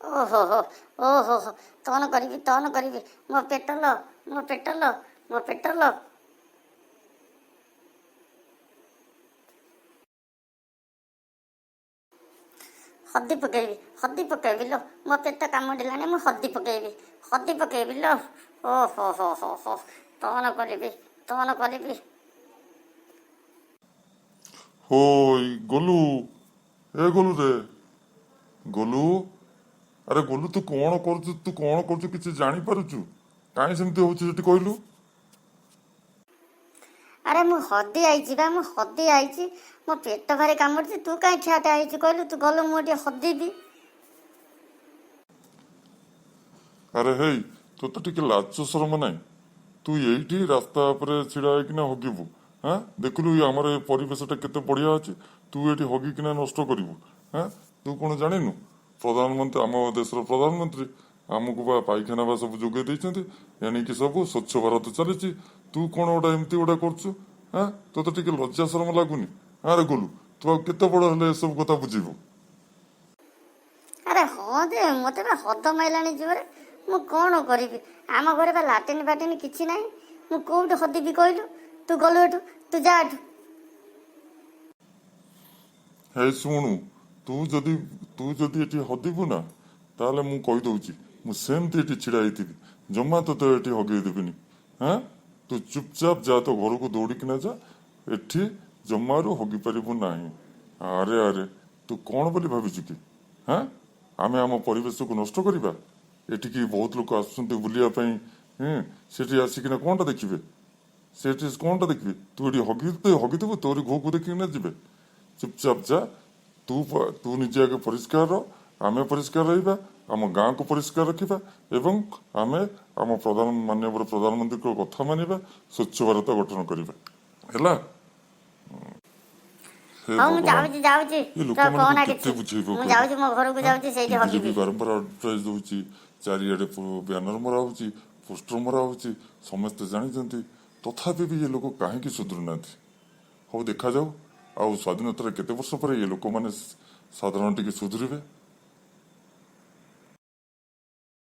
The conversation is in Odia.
ଓହୋ ହୋ ଓହୋ ହୋ ତନ କରିବି ମୋ ପେଟଲ ମୋ ପେଟଲ ମୋ ପେଟଲ। ହଳଦୀ ପକେଇବି ଲୋ, ମୋ ପେଟ କାମୁଡ଼ିଲାଣି, ମୁଁ ହଳଦୀ ପକେଇବି ଲୋ। ଓହୋ ହୋ ହୋ ହୋ ତନ କରିବି। ହୋଇ ଗୋଲୁ, ଏ ଗୋଲୁ ରେ, ଗୋଲୁ, ଆରେ ଗୋଲୁ ତୁ କଣ କରୁଛୁ କିଛି ଜାଣିପାରୁଛୁ? କାହିଁ ସେମିତି ହଉଛି ସେଠି କହିଲୁ? ଆରେ ମୁଁ ହଦି ଆଇଛି ମୋ ପେଟ ଭାରି କାମୁଡ଼ିଛି। ତୁ କାହିଁ ଠିଆଟା ହେଇଛୁ କହିଲୁ? ତୁ ଗଲୁ ମୁଁ ଟିକେ ହଦିବି। ଆରେ ହେଇ, ତୁ ତ ଟିକେ ଲାଜ ସରମ ନାହିଁ। ତୁ ଏଇଠି ରାସ୍ତା ଉପରେ ଛିଡା ହେଇକିନା ହଗିବୁ? ହଁ, ଦେଖିଲୁ ଆମର ଏ ପରିବେଶଟା କେତେ ବଢିଆ ଅଛି, ତୁ ଏଠି ହଗିକିନା ନଷ୍ଟ କରିବୁ? ହଁ, ତୁ କଣ ଜାଣିନୁ? ପ୍ରଧାନମନ୍ତ୍ରୀ, ଆମ ଦେଶର ପ୍ରଧାନମନ୍ତ୍ରୀ ଆମକୁ ବା ପାଇଖାନା ବା ସବୁ ଯୋଗାଇ ଦେଇଛନ୍ତି, ଏଣିକି ସବୁ ସ୍ୱଚ୍ଛ ଭାରତ ଚାଲିଛି। ତୁ କଣ ଗୋଟେ ଏମିତି ଗୋଟେ କରୁଛୁ? ହଁ, ତୋତେ ଟିକେ ଲଜ୍ଜା ଶରମ ଲାଗୁନି? ଆରେ ଗୋଲୁ, ତୁ ଆଉ କେତେ ବଡ ହେଲେ ଏସବୁ କଥା ବୁଝିବୁ? ଆରେ ହଁ ଯେ, ମୋତେ ବା ହଦ ମାଇଲାଣି ଜୋରେ। ମୁଁ କଣ କରିବି? ଆମ ଘରେ ବା ଲାଟିନ୍ ଫାଟିନ୍ କିଛି ନାହିଁ। ମୁଁ କୋଉଠି ହଦିବି କହିଲୁ? ତୁ ଗଲୁ ଏଠୁ, ତୁ ଯା ଏଠୁ। ହେଇ ଶୁଣୁ, ତୁ ଯଦି ଏଠି ହଦିବୁ ନା, ତାହେଲେ ମୁଁ କହିଦଉଛି, ମୁଁ ସେମିତି ଏଠି ଛିଡା ହେଇଥିବି, ଜମା ତୋତେ ଏଠି ହଗେଇ ଦେବିନି। ହଁ, ତୁ ଚୁପଚାପ ଯା, ତୋ ଘରକୁ ଦୌଡ଼ିକିନା ଯା, ଏଠି ଜମାରୁ ହଗି ପାରିବୁ ନାହିଁ। ଆରେ ଆରେ, ତୁ କଣ ବୋଲି ଭାବିଛୁ କି? ହଁ, ଆମେ ଆମ ପରିବେଶକୁ ନଷ୍ଟ କରିବା? ଏଠିକି ବହୁତ ଲୋକ ଆସୁଛନ୍ତି ବୁଲିବା ପାଇଁ। ସେଠି ଆସିକିନା କଣଟା ଦେଖିବେ? ତୁ ଏଠି ହଗିଥିବୁ, ତୋରି ଘୋକୁ ଦେଖିକିନା ଯିବେ। ଚୁପଚାପ ଯା, ତୁ ନିଜେ ଆଗେ ପରିଷ୍କାର ରହ, ଆମେ ପରିଷ୍କାର ରହିବା, ଆମ ଗାଁକୁ ପରିଷ୍କାର ରଖିବା ଏବଂ ଆମେ ଆମ ମାନ୍ୟବର ପ୍ରଧାନମନ୍ତ୍ରୀଙ୍କ କଥା ମାନିବା, ସ୍ୱଚ୍ଛ ଭାରତ ଗଠନ କରିବା। ହେଲା? ହେ ହଉ ମୁଁ ଭଗବାନ, ଯାଉଛି ଏ ତୁ ଆଉ ଲୋକମାନଙ୍କୁ କହନା କେତେ କିଛି। ବୁଝେଇବ ମୁଁ କହିଲ? ଯାଉଛି, ମୋ ଘରକୁ ହଁ, ଯାଉଛି, ସେଇଠି ଟିଭିରେ ବି ହଗିବି। ବାରମ୍ବାର ଆଡଭର୍ଟାଇଜ ଦଉଛି, ଚାରିଆଡେ ବ୍ୟାନର ମରା ହଉଛି, ପୋଷ୍ଟର ମରା ହଉଛି, ସମସ୍ତେ ଜାଣିଛନ୍ତି, ତଥାପି ବି ଏ ଲୋକ କାହିଁକି ସୁଧୁରୁନାହାନ୍ତି? ହଉ ଦେଖାଯାଉ, ଆଉ ସ୍ୱାଧୀନତାର କେତେ ବର୍ଷ ପରେ ଏ ଲୋକମାନେ ସାଧାରଣ ଟିକେ ସୁଧୁରିବେ।